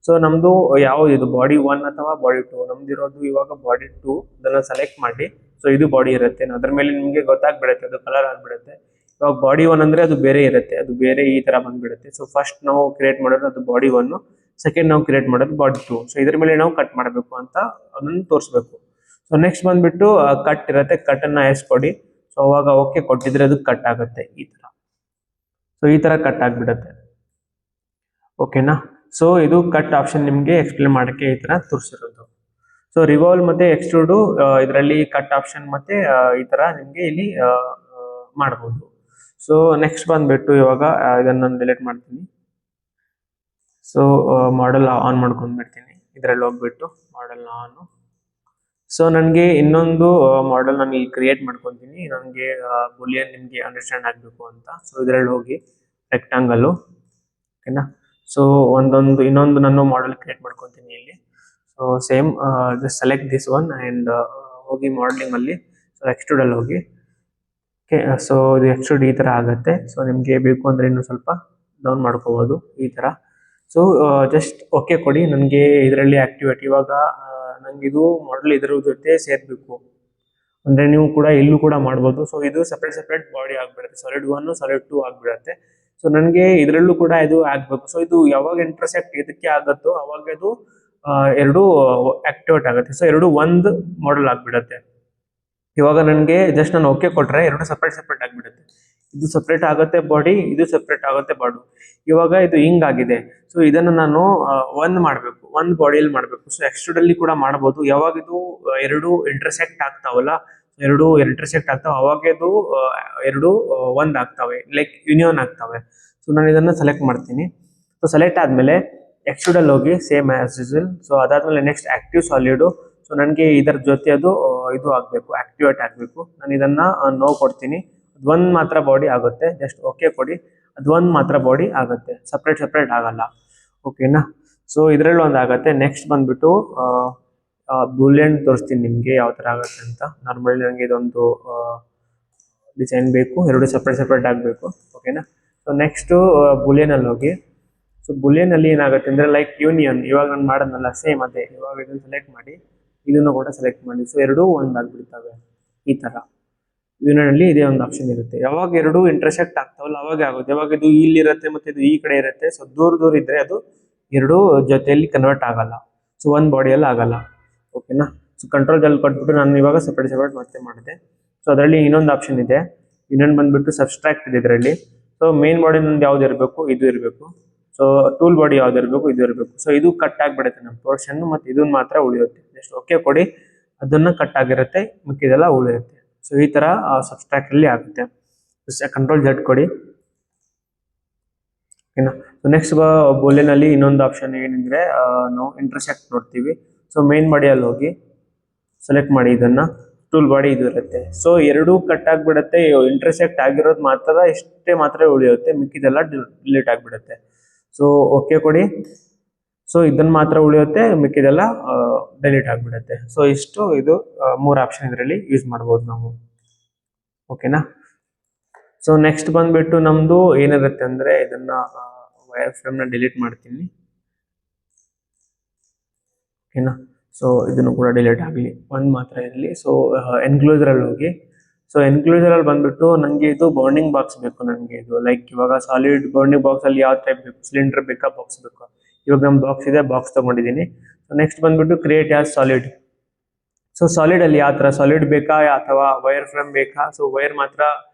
ಸೊ ನಮ್ದು ಯಾವ್ದು ಇದು, ಬಾಡಿ 1 ಅಥವಾ ಬಾಡಿ 2? ನಮ್ದಿರೋದು ಇವಾಗ ಬಾಡಿ 2. ಅದನ್ನ ಸೆಲೆಕ್ಟ್ ಮಾಡಿ. ಸೊ ಇದು ಬಾಡಿ ಇರುತ್ತೆ, ಅದ್ರ ಮೇಲೆ ನಿಮ್ಗೆ ಗೊತ್ತಾಗ್ಬಿಡುತ್ತೆ, ಅದು ಕಲರ್ ಆಗ್ಬಿಡುತ್ತೆ. ಇವಾಗ ಬಾಡಿ 1 ಅಂದ್ರೆ ಅದು ಬೇರೆ ಇರುತ್ತೆ, ಅದು ಬೇರೆ ಈ ತರ ಬಂದ್ಬಿಡುತ್ತೆ. ಸೊ ಫಸ್ಟ್ ನಾವು ಕ್ರಿಯೇಟ್ ಮಾಡೋದು ಅದು ಬಾಡಿ 1, ಸೆಕೆಂಡ್ ನಾವು ಕ್ರಿಯೇಟ್ ಮಾಡೋದು ಬಾಡಿ 2. ಸೊ ಇದ್ರ ಮೇಲೆ ನಾವು ಕಟ್ ಮಾಡಬೇಕು ಅಂತ ಅದನ್ನ ತೋರಿಸ್ಬೇಕು. ಸೊ ನೆಕ್ಸ್ಟ್ ಬಂದ್ಬಿಟ್ಟು ಕಟ್ ಇರುತ್ತೆ, ಕಟ್ ಅನ್ನ ಕೊಡಿ. ಸೊ ಅವಾಗ ಓಕೆ ಕೊಟ್ಟಿದ್ರೆ ಅದು ಕಟ್ ಆಗುತ್ತೆ ಈ ತರ. ಸೊ ಈ ತರ ಕಟ್ ಆಗ್ಬಿಡುತ್ತೆ. ಓಕೆನಾ. ಸೊ ಇದು ಕಟ್ ಆಪ್ಷನ್ ನಿಮ್ಗೆ ಎಕ್ಸ್ಪ್ಲೇನ್ ಮಾಡಕ್ಕೆ ಈ ತರ ತೋರಿಸಿರೋದು. ಸೊ ರಿವಾಲ್ವ್ ಮತ್ತೆ ಎಕ್ಸ್ಟ್ರೂಡ್ ಇದರಲ್ಲಿ ಕಟ್ ಆಪ್ಷನ್ ಮತ್ತೆ ಈ ತರ ನಿಮ್ಗೆ ಇಲ್ಲಿ ಮಾಡಬಹುದು. ಸೊ ನೆಕ್ಸ್ಟ್ ಬಂದ್ಬಿಟ್ಟು ಇವಾಗ ಇದನ್ನ ನಾನು ಡಿಲೀಟ್ ಮಾಡ್ತೀನಿ. ಸೊ ಮಾಡೆಲ್ ಆನ್ ಮಾಡ್ಕೊಂಡ್ಬಿಡ್ತೀನಿ. ಇದರಲ್ಲಿ ಹೋಗ್ಬಿಟ್ಟು ಮಾಡೆಲ್ ಆನ್. ಸೊ ನನಗೆ ಇನ್ನೊಂದು ಮಾಡೆಲ್ ನಾನು ಇಲ್ಲಿ ಕ್ರಿಯೇಟ್ ಮಾಡ್ಕೊತೀನಿ, ನನಗೆ ಬುಲಿಯನ್ ನಿಮ್ಗೆ ಅಂಡರ್ಸ್ಟ್ಯಾಂಡ್ ಆಗಬೇಕು ಅಂತ. ಸೊ ಇದರಲ್ಲಿ ಹೋಗಿ ರೆಕ್ಟಾಂಗಲ್. ಓಕೆನಾ. ಸೊ ಇನ್ನೊಂದು ನಾನು ಮಾಡೆಲ್ ಕ್ರಿಯೇಟ್ ಮಾಡ್ಕೊತೀನಿ ಇಲ್ಲಿ. So same just select this one and ಹೋಗಿ ಮಾಡಲಿಂಗ್ ಅಲ್ಲಿ, ಸೊ ಎಕ್ಸ್ಟ್ರೂಡ್ ಅಲ್ಲಿ ಹೋಗಿ. ಓಕೆ. ಸೊ ಇದು ಎಕ್ಸ್ಟ್ರೂಡ್ ಈ ತರ ಆಗುತ್ತೆ. ಸೊ ನಿಮ್ಗೆ ಬೇಕು ಅಂದ್ರೆ ಇನ್ನು ಸ್ವಲ್ಪ ಡೌನ್ ಮಾಡ್ಕೋಬಹುದು ಈ ತರ. ಸೊ ಜಸ್ಟ್ ಓಕೆ ಕೊಡಿ. ನನಗೆ ಇದರಲ್ಲಿ ಆಕ್ಟಿವೇಟ್ ಇವಾಗ ನಂಗೆ ಇದು ಮಾಡೆಲ್ ಇದ್ರ ಜೊತೆ ಸೇರ್ಬೇಕು ಅಂದ್ರೆ ನೀವು ಕೂಡ ಇಲ್ಲೂ ಕೂಡ ಮಾಡ್ಬೋದು. ಸೊ ಇದು ಸೆಪರೇಟ್ ಬಾಡಿ ಆಗ್ಬಿಡುತ್ತೆ, ಸಾಲಿಡ್ 1 ಸಾಲಿಡ್ 2 ಆಗ್ಬಿಡುತ್ತೆ. ಸೊ ನನಗೆ ಇದರಲ್ಲೂ ಕೂಡ ಇದು ಆಗ್ಬೇಕು. ಸೊ ಇದು ಯಾವಾಗ ಇಂಟರ್ಸೆಕ್ಟ್ ಇದಕ್ಕೆ ಆಗುತ್ತೋ ಅವಾಗ ಇದು ಎರಡು ಆಕ್ಟಿವೇಟ್ ಆಗುತ್ತೆ. ಸೊ ಎರಡು ಒಂದು ಮಾಡೆಲ್ ಆಗ್ಬಿಡುತ್ತೆ. ಇವಾಗ ನನಗೆ ಜಸ್ಟ್ ನಾನು ಓಕೆ ಕೊಟ್ರೆ ಎರಡು ಸೆಪರೇಟ್ ಆಗ್ಬಿಡುತ್ತೆ. ಇದು ಸೆಪರೇಟ್ ಆಗುತ್ತೆ ಬಾಡಿ, ಇದು ಸೆಪರೇಟ್ ಆಗುತ್ತೆ ಬಾಡಿ. ಇವಾಗ ಇದು ಹಿಂಗಾಗಿದೆ. ಸೊ ಇದನ್ನ ನಾನು ಒಂದು ಬಾಡಿಯಲ್ಲಿ ಮಾಡ್ಬೇಕು. ಸೊ ಎಕ್ಸ್ಟ್ರೂಡ್ ಅಲ್ಲಿ ಕೂಡ ಮಾಡಬಹುದು. ಯಾವಾಗ ಇದು ಎರಡು ಇಂಟರ್ಸೆಕ್ಟ್ ಆಗ್ತಾವಲ್ಲ, ಎರಡು ಇಂಟರ್ಸೆಕ್ಟ್ ಆಗ್ತಾವೆ, ಅವಾಗ ಇದು ಎರಡು ಒಂದ್ ಆಗ್ತವೆ, ಲೈಕ್ ಯೂನಿಯನ್ ಆಗ್ತವೆ. ಸೊ ನಾನು ಇದನ್ನ ಸೆಲೆಕ್ಟ್ ಮಾಡ್ತೀನಿ. ಸೊ ಸೆಲೆಕ್ಟ್ ಆದ್ಮೇಲೆ ಎಕ್ಸ್ಟ್ರೂಡಲ್ ಹೋಗಿ ಸೇಮ್ ಆಸ್ ಯೂಸಲ್. ಸೊ ಅದಾದ್ಮೇಲೆ ನೆಕ್ಸ್ಟ್ ಆಕ್ಟಿವ್ ಸಾಲಿಡ್. ಸೊ ನನಗೆ ಇದರ ಜೊತೆ ಅದು ಇದು ಆಗಬೇಕು, ಆಕ್ಟಿವೇಟ್ ಆಗಬೇಕು. ನಾನು ಇದನ್ನ ನೋ ಕೊಡ್ತೀನಿ. ಒಂದ್ ಮಾತ್ರ ಬಾಡಿ ಆಗುತ್ತೆ, ಜಸ್ಟ್ ಓಕೆ ಕೊಡಿ. ಅದು ಒಂದ್ ಮಾತ್ರ ಬಾಡಿ ಆಗುತ್ತೆ, ಸಪ್ರೇಟ್ ಆಗಲ್ಲ. ಓಕೆನಾ? ಸೊ ಇದರಲ್ಲಿ ಒಂದು ಆಗುತ್ತೆ. ನೆಕ್ಸ್ಟ್ ಬಂದ್ಬಿಟ್ಟು ಬೂಲಿಯನ್ ತೋರಿಸ್ತೀನಿ ನಿಮಗೆ ಯಾವ ತರ ಆಗುತ್ತೆ ಅಂತ. ನಾರ್ಮಲಿ ನನಗೆ ಇದೊಂದು ಡಿಸೈನ್ ಬೇಕು, ಎರಡು ಸಪ್ರೇಟ್ ಆಗಬೇಕು. ಓಕೆನಾ? ಸೊ ನೆಕ್ಸ್ಟ್ ಬೂಲಿಯನ್ ಅಲ್ಲಿ ಹೋಗಿ. ಸೊ ಬುಲಿಯನ್ ಅಲ್ಲಿ ಏನಾಗುತ್ತೆ ಅಂದ್ರೆ ಲೈಕ್ ಯೂನಿಯನ್, ಇವಾಗ ನಾನು ಮಾಡೋದಲ್ಲ ಸೇಮ್ ಅದೇ. ಇವಾಗ ಇದನ್ನ ಸೆಲೆಕ್ಟ್ ಮಾಡಿ, ಇದನ್ನು ಕೂಡ ಸೆಲೆಕ್ಟ್ ಮಾಡಿ. ಸೊ ಎರಡೂ ಒಂದಾಗ್ಬಿಡ್ತವೆ ಈ ತರ. ಯೂನಿಯನ್ ಅಲ್ಲಿ ಇದೇ ಒಂದು ಆಪ್ಷನ್ ಇರುತ್ತೆ. ಯಾವಾಗ ಎರಡು ಇಂಟರ್ಸೆಕ್ಟ್ ಆಗ್ತಾವಲ್ಲ ಅವಾಗ ಆಗುತ್ತೆ. ಯಾವಾಗ ಇದು ಇಲ್ಲಿ ಇರುತ್ತೆ ಮತ್ತೆ ಇದು ಈ ಕಡೆ ಇರುತ್ತೆ, ಸೊ ದೂರ ಇದ್ರೆ ಅದು ಎರಡು ಜೊತೆಯಲ್ಲಿ ಕನ್ವರ್ಟ್ ಆಗಲ್ಲ. ಸೊ ಒಂದ್ ಬಾಡಿಯಲ್ಲಿ ಆಗಲ್ಲ. ಓಕೆನಾ? ಸೊ ಕಂಟ್ರೋಲ್ ಜಲ್ ಕೊಟ್ಬಿಟ್ಟು ನಾನು ಇವಾಗ ಸೆಪರೇಟ್ ಮತ್ತೆ ಮಾಡಿದೆ. ಸೊ ಅದರಲ್ಲಿ ಇನ್ನೊಂದು ಆಪ್ಷನ್ ಇದೆ, ಇನ್ನೊಂದು ಬಂದ್ಬಿಟ್ಟು ಸಬ್ಸ್ಟ್ರಾಕ್ಟ್ ಇದೆ ಇದರಲ್ಲಿ. ಸೊ ಮೇನ್ ಬಾಡಿ ನಂದು ಯಾವ್ದು ಇರಬೇಕು, ಇದು ಇರಬೇಕು. ಸೊ ಟೂಲ್ ಬಾಡಿ ಯಾವ್ದು ಇರಬೇಕು, ಇದು ಇರಬೇಕು. ಸೊ ಇದು ಕಟ್ ಆಗಿಬಿಡುತ್ತೆ ನಮ್ಮ ಪೋರ್ಷನ್, ಮತ್ತೆ ಇದನ್ನ ಮಾತ್ರ ಉಳಿಯುತ್ತೆ. ಜಸ್ಟ್ ಓಕೆ ಕೊಡಿ, ಅದನ್ನ ಕಟ್ ಆಗಿರುತ್ತೆ, ಮಿಕ್ಕಿದೆಲ್ಲ ಉಳಿಯುತ್ತೆ. ಸೊ ಈ ತರ ಸಬ್ಸ್ಟ್ರಾಕ್ಟ್ ಅಲ್ಲಿ ಆಗುತ್ತೆ. ಕಂಟ್ರೋಲ್ ಜೆಡ್ ಕೊಡಿ. ಓಕೆನಾ? ಸೊ ನೆಕ್ಸ್ಟ್ ಬೂಲಿಯನ್ ಅಲ್ಲಿ ಇನ್ನೊಂದು ಆಪ್ಷನ್ ಏನಂದ್ರೆ ನಾವು ಇಂಟರ್ಸೆಕ್ಟ್ ನೋಡ್ತೀವಿ. ಸೊ ಮೇನ್ ಬಾಡಿಯಲ್ಲಿ ಹೋಗಿ ಸೆಲೆಕ್ಟ್ ಮಾಡಿ, ಇದನ್ನ ಟೂಲ್ ಬಾಡಿ ಇದು ಇರುತ್ತೆ. ಸೊ ಎರಡೂ ಕಟ್ ಆಗಿಬಿಡುತ್ತೆ, ಇಂಟರ್ಸೆಕ್ಟ್ ಆಗಿರೋದು ಮಾತ್ರ ಇಷ್ಟೇ ಮಾತ್ರ ಉಳಿಯುತ್ತೆ, ಮಿಕ್ಕಿದೆಲ್ಲ ಡಿಲೀಟ್ ಆಗಿಬಿಡುತ್ತೆ. ಸೊ ಓಕೆ ಕೊಡಿ. ಸೊ ಇದನ್ನ ಮಾತ್ರ ಉಳಿಯುತ್ತೆ, ಮಿಕ್ಕಿದೆಲ್ಲ ಡಿಲೀಟ್ ಆಗಿಬಿಡುತ್ತೆ. ಸೊ ಇಷ್ಟು ಇದು ಮೂರು ಆಪ್ಷನ್ ಇದರಲ್ಲಿ ಯೂಸ್ ಮಾಡ್ಬೋದು ನಾವು. ಓಕೆನಾ? ಸೊ ನೆಕ್ಸ್ಟ್ ಬಂದ್ಬಿಟ್ಟು ನಮ್ದು ಏನಿರುತ್ತೆ ಅಂದ್ರೆ ಇದನ್ನ ವೈರ್ ಫ್ರೇಮ್ ನ ಡಿಲೀಟ್ ಮಾಡ್ತೀನಿ. ಓಕೆನಾ? ಸೊ ಇದನ್ನು ಕೂಡ ಡಿಲೀಟ್ ಆಗಲಿ, ಒಂದು ಮಾತ್ರ ಇರಲಿ. ಸೊ ಎನ್ಕ್ಲೋಸರ್ ಅಲ್ಲಿ ಹೋಗಿ. ಸೊ ಎನ್ಕ್ಲೋಸರ್ ಅಲ್ಲಿ ಬಂದ್ಬಿಟ್ಟು ನನಗೆ ಇದು ಬೌಂಡಿಂಗ್ ಬಾಕ್ಸ್ ಬೇಕು. ನನಗೆ ಇದು ಲೈಕ್ ಇವಾಗ ಸಾಲಿಡ್ ಬೌಂಡಿಂಗ್ ಬಾಕ್ಸ್ ಅಲ್ಲಿ ಯಾವ ಟೈಪ್ ಬೇಕು, ಸಿಲಿಂಡರ್ ಬೇಕಾ, ಬಾಕ್ಸ್ ಬೇಕಾ? ಇವಾಗ ನಮ್ಮ ಬಾಕ್ಸ್ ಇದೆ, ಬಾಕ್ಸ್ ತಗೊಂಡಿದ್ದೀನಿ. ಸೊ ನೆಕ್ಸ್ಟ್ ಬಂದ್ಬಿಟ್ಟು create as solid. So solid ಅಲ್ಲಿ ಯಾವ ತರ ಸಾಲಿಡ್ ಬೇಕಾ ಅಥವಾ ವೈರ್ ಫ್ರೇಮ್ ಬೇಕಾ? ಸೊ ವೈರ್ ಮಾತ್ರ,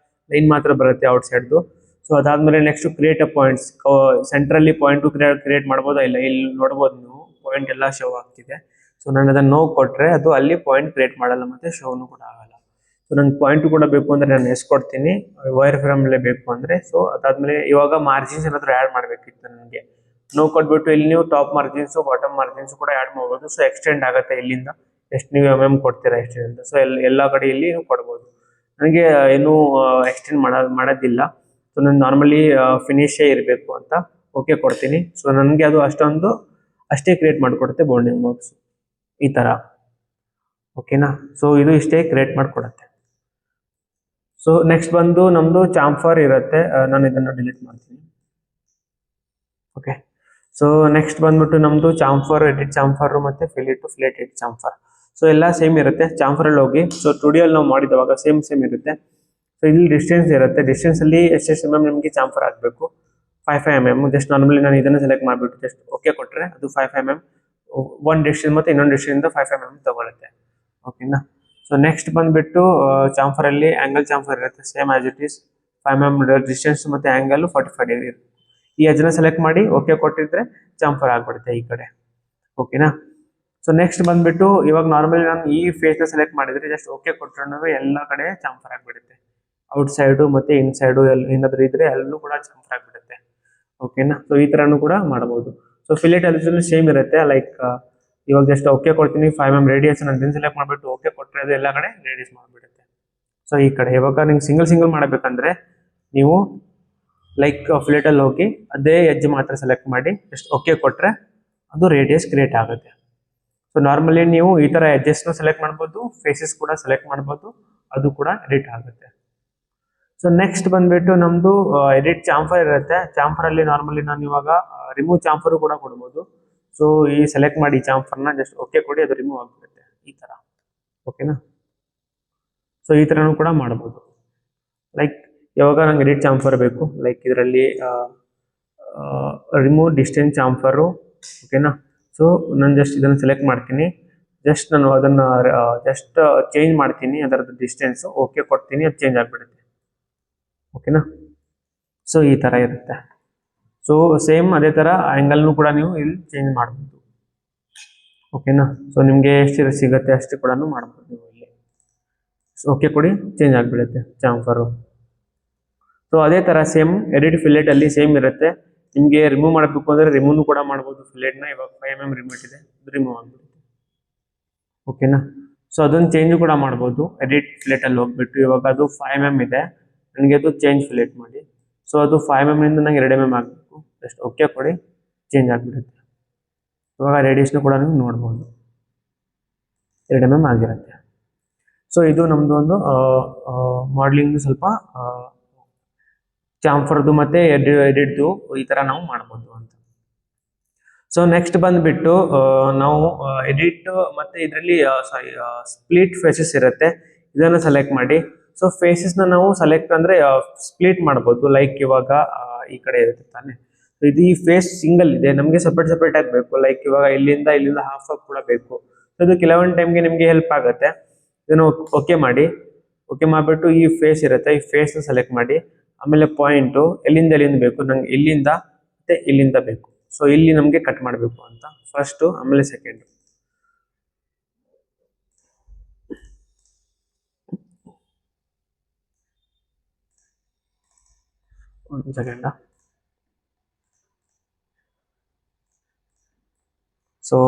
ಲೈನ್ ಮಾತ್ರ ಬರುತ್ತೆ ಔಟ್ ಸೈಡ್ದು. ಸೊ ಅದಾದ್ಮೇಲೆ ನೆಕ್ಸ್ಟ್ ಕ್ರಿಯೇಟ್ ಅ ಪಾಯಿಂಟ್ಸ್. ಸೆಂಟ್ರಲ್ಲಿ ಪಾಯಿಂಟ್ ಕ್ರಿಯೇಟ್ ಮಾಡ್ಬೋದಾ? ಇಲ್ಲ, ಇಲ್ಲಿ ನೋಡ್ಬೋದು ನೀವು ಪಾಯಿಂಟ್ ಎಲ್ಲ ಶೋ ಆಗ್ತಿದೆ. ಸೊ ನಾನು ಅದನ್ನ ನೋ ಕೊಟ್ರೆ ಅದು ಅಲ್ಲಿ ಪಾಯಿಂಟ್ ಕ್ರಿಯೇಟ್ ಮಾಡಲ್ಲ, ಮತ್ತೆ ಶೋನು ಕೂಡ ಆಗಲ್ಲ. ಸೊ ನಂಗೆ ಪಾಯಿಂಟ್ ಕೂಡ ಬೇಕು ಅಂದ್ರೆ ನಾನು ಎಸ್ ಕೊಡ್ತೀನಿ, ವೈರ್ ಫ್ರೇಮ್ ಅಲ್ಲೇ ಬೇಕು ಅಂದ್ರೆ. ಸೊ ಅದಾದ್ಮೇಲೆ ಇವಾಗ ಮಾರ್ಜಿನ್ಸ್ ಏನಾದ್ರು ಆ್ಯಡ್ ಮಾಡ್ಬೇಕಿತ್ತು ನನಗೆ, ನೋ ಕೊಟ್ಬಿಟ್ಟು ಇಲ್ಲಿ ನೀವು ಟಾಪ್ ಮಾರ್ಜಿನ್ಸ್ ಬಾಟಮ್ ಮಾರ್ಜಿನ್ಸ್ ಕೂಡ ಆ್ಯಡ್ ಮಾಡ್ಬೋದು. ಸೊ ಎಕ್ಸ್ಟೆಂಡ್ ಆಗುತ್ತೆ ಇಲ್ಲಿಂದ, ಎಷ್ಟು ನೀವು ಕೊಡ್ತೀರಾ ಎಕ್ಸ್ಟೆಂಡ್ ಅಂತ. ಸೊ ಎಲ್ಲ ಕಡೆ ಇಲ್ಲಿ ನೀವು ಕೊಡ್ಬೋದು. ನನಗೆ ಏನು ಎಕ್ಸ್ಟೆಂಡ್ ಮಾಡೋದಿಲ್ಲ. ಸೊ ನಾನು ನಾರ್ಮಲಿ ಫಿನಿಶೇ ಇರಬೇಕು ಅಂತ ಓಕೆ ಕೊಡ್ತೀನಿ. ಸೊ ನನಗೆ ಅದು ಅಷ್ಟೇ ಕ್ರಿಯೇಟ್ ಮಾಡಿಕೊಡುತ್ತೆ ಬೌಂಡಿಂಗ್ ಬಾಕ್ಸ್ ಈ ತರ. ಓಕೆನಾ? ಸೊ ಇದು ಇಷ್ಟೇ ಕ್ರಿಯೇಟ್ ಮಾಡಿಕೊಡುತ್ತೆ. ಸೊ ನೆಕ್ಸ್ಟ್ ಬಂದು ನಮ್ದು ಚಾಂಫರ್ ಇರುತ್ತೆ, ನಾನು ಇದನ್ನ ಡಿಲೀಟ್ ಮಾಡ್ತೀನಿ. ಓಕೆ. ಸೊ ನೆಕ್ಸ್ಟ್ ಬಂದ್ಬಿಟ್ಟು ನಮ್ದು ಚಾಂಫರ್, ಎಡಿಟ್ ಚಾಂಫರ್ ಮತ್ತೆ ಫಿಲೆಟ್ ಎಡಿಟ್ ಚಾಂಫರ್. ಸೊ ಎಲ್ಲ ಸೇಮ್ ಇರುತ್ತೆ. ಚಾಂಫರ್ ಅಲ್ಲಿ ಹೋಗಿ. ಸೊ 2D ಅಲ್ಲಿ ನಾವು ಮಾಡಿದವಾಗ ಸೇಮ್ ಇರುತ್ತೆ. ಸೊ ಇಲ್ಲಿ ಡಿಸ್ಟೆನ್ಸ್ ಇರುತ್ತೆ. ಡಿಸ್ಟೆನ್ಸ್ ಅಲ್ಲಿ ಎಷ್ಟು mm ನಿಮಗೆ ಚಾಂಫರ್ ಆಗಬೇಕು, 5 mm. ಜಸ್ಟ್ ನಾರ್ಮಲಿ ನಾನು ಇದನ್ನ ಸೆಲೆಕ್ಟ್ ಮಾಡಿಬಿಟ್ಟು ಜಸ್ಟ್ ಓಕೆ ಕೊಟ್ರೆ ಅದು 5 mm ಒಂದು ಡಿಸ್ಟೆನ್ಸ್ ಮತ್ತೆ ಇನ್ನೊಂದು ಡಿಸ್ಟೆನ್ಸ್ 5 mm ತಗೊಳುತ್ತೆ. ಓಕೆನಾ? ಸೊ ನೆಕ್ಸ್ಟ್ ಬಂದ್ಬಿಟ್ಟು ಚಾಂಫರ್ ಅಲ್ಲಿ ಆಂಗಲ್ ಚಾಂಫರ್ ಇರುತ್ತೆ, same as it is 5 mm distance ಮತ್ತೆ ಆಂಗಲ್ 45 ಡಿಗ್ರಿ ಇರುತ್ತೆ. ಈ ಎಜ್ನ ಸೆಲೆಕ್ಟ್ ಮಾಡಿ ಓಕೆ ಕೊಟ್ಟಿದ್ರೆ ಚಾಂಫರ್ ಆಗ್ಬಿಡುತ್ತೆ ಈ ಕಡೆ. ಓಕೆನಾ? ಸೊ ನೆಕ್ಸ್ಟ್ ಬಂದ್ಬಿಟ್ಟು ಇವಾಗ ನಾರ್ಮಲಿ ನಾನು ಈ ಫೇಸ್ ನ ಸೆಲೆಕ್ಟ್ ಮಾಡಿದ್ರೆ ಜಸ್ಟ್ ಓಕೆ ಕೊಟ್ಟರೆ ಎಲ್ಲ ಕಡೆ ಚಾಂಫರ್ ಆಗ್ಬಿಡುತ್ತೆ. ಔಟ್ ಸೈಡು ಮತ್ತೆ ಇನ್ ಸೈಡು ಏನಾದ್ರು ಇದ್ರೆ ಎಲ್ಲೂ ಕೂಡ ಚಾಂಫರ್ ಆಗ್ಬಿಡುತ್ತೆ. ಓಕೆನಾ? ಸೊ ಈ ತರನು ಕೂಡ ಮಾಡಬಹುದು. ಸೊ ಫಿಲೆಟ್ ಅಲ್ಲಿ ಸೇಮ್ ಇರುತ್ತೆ. ಲೈಕ್ ಇವಾಗ ಜಸ್ಟ್ ಓಕೆ ಕೊಡ್ತೀನಿ, 5 mm ರೇಡಿಯಸ್ ನಾನು ಸೆಲೆಕ್ಟ್ ಮಾಡ್ಬಿಟ್ಟು ಓಕೆ ಕೊಟ್ಟರೆ ಅದು ಎಲ್ಲ ಕಡೆ ರೇಡಿಯಸ್ ಮಾಡ್ಬಿಡುತ್ತೆ. ಸೊ ಈ ಕಡೆ ಇವಾಗ ನಿಮ್ಗೆ ಸಿಂಗಲ್ ಮಾಡಬೇಕಂದ್ರೆ ನೀವು ಲೈಕ್ ಫಿಲೆಟ್ ಅಲ್ಲಿ ಹೋಗಿ ಅದೇ ಎಡ್ಜ್ ಮಾತ್ರ ಸೆಲೆಕ್ಟ್ ಮಾಡಿ ಜಸ್ಟ್ ಓಕೆ ಕೊಟ್ರೆ ಅದು ರೇಡಿಯಸ್ ಕ್ರಿಯೇಟ್ ಆಗುತ್ತೆ. ಸೊ ನಾರ್ಮಲಿ ನೀವು ಈ ತರ ಎಡ್ಜಸ್ ಸೆಲೆಕ್ಟ್ ಮಾಡ್ಬೋದು, ಫೇಸಸ್ ಕೂಡ ಸೆಲೆಕ್ಟ್ ಮಾಡ್ಬೋದು, ಅದು ಕೂಡ ಎಡಿಟ್ ಆಗುತ್ತೆ. ಸೊ ನೆಕ್ಸ್ಟ್ ಬಂದ್ಬಿಟ್ಟು ನಮ್ದು ಎಡಿಟ್ ಚಾಂಫರ್ ಇರುತ್ತೆ. ಚಾಂಫರ್ ಅಲ್ಲಿ ನಾರ್ಮಲಿ ನಾನು ಇವಾಗ ರಿಮೂವ್ ಚಾಂಫರ್ ಕೂಡ ಕೊಡ್ಬೋದು. ಸೊ ಈ ಸೆಲೆಕ್ಟ್ ಮಾಡಿ ಚಾಂಫರ್ನ ಜಸ್ಟ್ ಓಕೆ ಕೊಡಿ, ಅದು ರಿಮೂವ್ ಆಗ್ಬಿಡುತ್ತೆ ಈ ತರ. ಓಕೆನಾ? ಸೊ ಈ ತರನು ಕೂಡ ಮಾಡ್ಬೋದು. ಲೈಕ್ ಯಾವಾಗ ನಂಗೆ ಎಡಿಟ್ ಚಾಂಫರ್ ಬೇಕು, ಲೈಕ್ ಇದರಲ್ಲಿ ರಿಮೂವ್ ಡಿಸ್ಟೆನ್ಸ್ ಚಾಂಫರು. ಓಕೆನಾ? ಸೊ ನಾನು ಜಸ್ಟ್ ಇದನ್ನು ಸೆಲೆಕ್ಟ್ ಮಾಡ್ತೀನಿ, ಜಸ್ಟ್ ನಾನು ಅದನ್ನ ಜಸ್ಟ್ ಚೇಂಜ್ ಮಾಡ್ತೀನಿ ಅದರದ್ದು ಡಿಸ್ಟೆನ್ಸ್, ಓಕೆ ಕೊಡ್ತೀನಿ, ಅದು ಚೇಂಜ್ ಆಗ್ಬಿಡುತ್ತೆ. ಓಕೆನಾ? ಸೊ ಈ ತರ ಇರುತ್ತೆ. ಸೊ ಸೇಮ್ ಅದೇ ತರ ಆಂಗಲ್ನು ಕೂಡ ನೀವು ಇಲ್ಲಿ ಚೇಂಜ್ ಮಾಡ್ಬೋದು. ಓಕೆನಾ? ಸೊ ನಿಮ್ಗೆ ಎಷ್ಟು ಸಿಗುತ್ತೆ ಅಷ್ಟು ಕೂಡ ಮಾಡ್ಬೋದು ನೀವು ಇಲ್ಲಿ. ಓಕೆ ಕೊಡಿ, ಚೇಂಜ್ ಆಗಿಬಿಡುತ್ತೆ ಚಾಂಫರು. ಸೊ ಅದೇ ಥರ ಸೇಮ್ ಎಡಿಟ್ ಫಿಲೆಟ್ ಅಲ್ಲಿ ಸೇಮ್ ಇರುತ್ತೆ. ನಿಮಗೆ ರಿಮೂವ್ ಮಾಡಬೇಕು ಅಂದರೆ ರಿಮೂವ್ ಕೂಡ ಮಾಡ್ಬೋದು ಫಿಲೆಟ್ನ. ಇವಾಗ 5 mm ರಿಮೂವ್ ಇದೆ, ರಿಮೂವ್ ಆಗ್ಬಿಡುತ್ತೆ. ಓಕೆನಾ. ಸೊ ಅದನ್ನು ಚೇಂಜ್ ಕೂಡ ಮಾಡ್ಬೋದು. ಎಡಿಟ್ ಫಿಲೆಟ್ ಅಲ್ಲಿ ಹೋಗ್ಬಿಟ್ಟು ಇವಾಗ ಅದು 5 mm ಇದೆ, ನನಗೆ ಅದು ಚೇಂಜ್ ಫಿಲೆಟ್ ಮಾಡಿ. ಸೊ ಅದು 5 mm ಇಂದ ನಂಗೆ 2 mm ಆಗಬೇಕು. ಜಸ್ಟ್ ಓಕೆ ಕೊಡಿ, ಚೇಂಜ್ ಆಗಿಬಿಡುತ್ತೆ. ಇವಾಗ ರೇಡಿಯಸ್ನು ಕೂಡ ನೀವು ನೋಡ್ಬೋದು, 2 mm ಆಗಿರುತ್ತೆ. ಸೊ ಇದು ನಮ್ಮದು ಒಂದು ಮಾಡ್ಲಿಂಗ್ ಸ್ವಲ್ಪ ಚಾಂಫರ್ದು ಮತ್ತು ಎಡಿಟ್ದು ಈ ಥರ ನಾವು ಮಾಡ್ಬೋದು ಅಂತ. ಸೊ ನೆಕ್ಸ್ಟ್ ಬಂದುಬಿಟ್ಟು ನಾವು ಎಡಿಟ್ ಮತ್ತು ಇದರಲ್ಲಿ ಸ್ಪ್ಲಿಟ್ ಫೇಸಸ್ ಇರುತ್ತೆ, ಇದನ್ನು ಸೆಲೆಕ್ಟ್ ಮಾಡಿ. ಸೊ ಫೇಸಸ್ನ ನಾವು ಸೆಲೆಕ್ಟ್ ಅಂದರೆ ಸ್ಪ್ಲಿಟ್ ಮಾಡ್ಬೋದು. ಲೈಕ್ ಇವಾಗ ಈ ಕಡೆ ಇರುತ್ತೆ ತಾನೆ, ಇದು ಈ ಫೇಸ್ ಸಿಂಗಲ್ ಇದೆ, ನಮಗೆ ಸಪ್ರೇಟ್ ಆಗಬೇಕು. ಲೈಕ್ ಇವಾಗ ಇಲ್ಲಿಂದ ಹಾಫ್ ಕೂಡ ಬೇಕು. ಸೊ ಇದು ಕೆಲವೊಂದು ಟೈಮ್ಗೆ ನಿಮಗೆ ಹೆಲ್ಪ್ ಆಗುತ್ತೆ. ಇದನ್ನು ಓಕೆ ಮಾಡಿ. ಓಕೆ ಮಾಡಿಬಿಟ್ಟು ಈ ಫೇಸ್ ಇರುತ್ತೆ, ಈ ಫೇಸ್ನ ಸೆಲೆಕ್ಟ್ ಮಾಡಿ. ಆಮೇಲೆ ಪಾಯಿಂಟು ಎಲ್ಲಿಂದ ಬೇಕು, ನಂಗೆ ಇಲ್ಲಿಂದ ಮತ್ತು ಇಲ್ಲಿಂದ ಬೇಕು. ಸೊ ಇಲ್ಲಿ ನಮಗೆ ಕಟ್ ಮಾಡಬೇಕು ಅಂತ ಫಸ್ಟು, ಆಮೇಲೆ ಸೆಕೆಂಡು. ಒಂದು second. So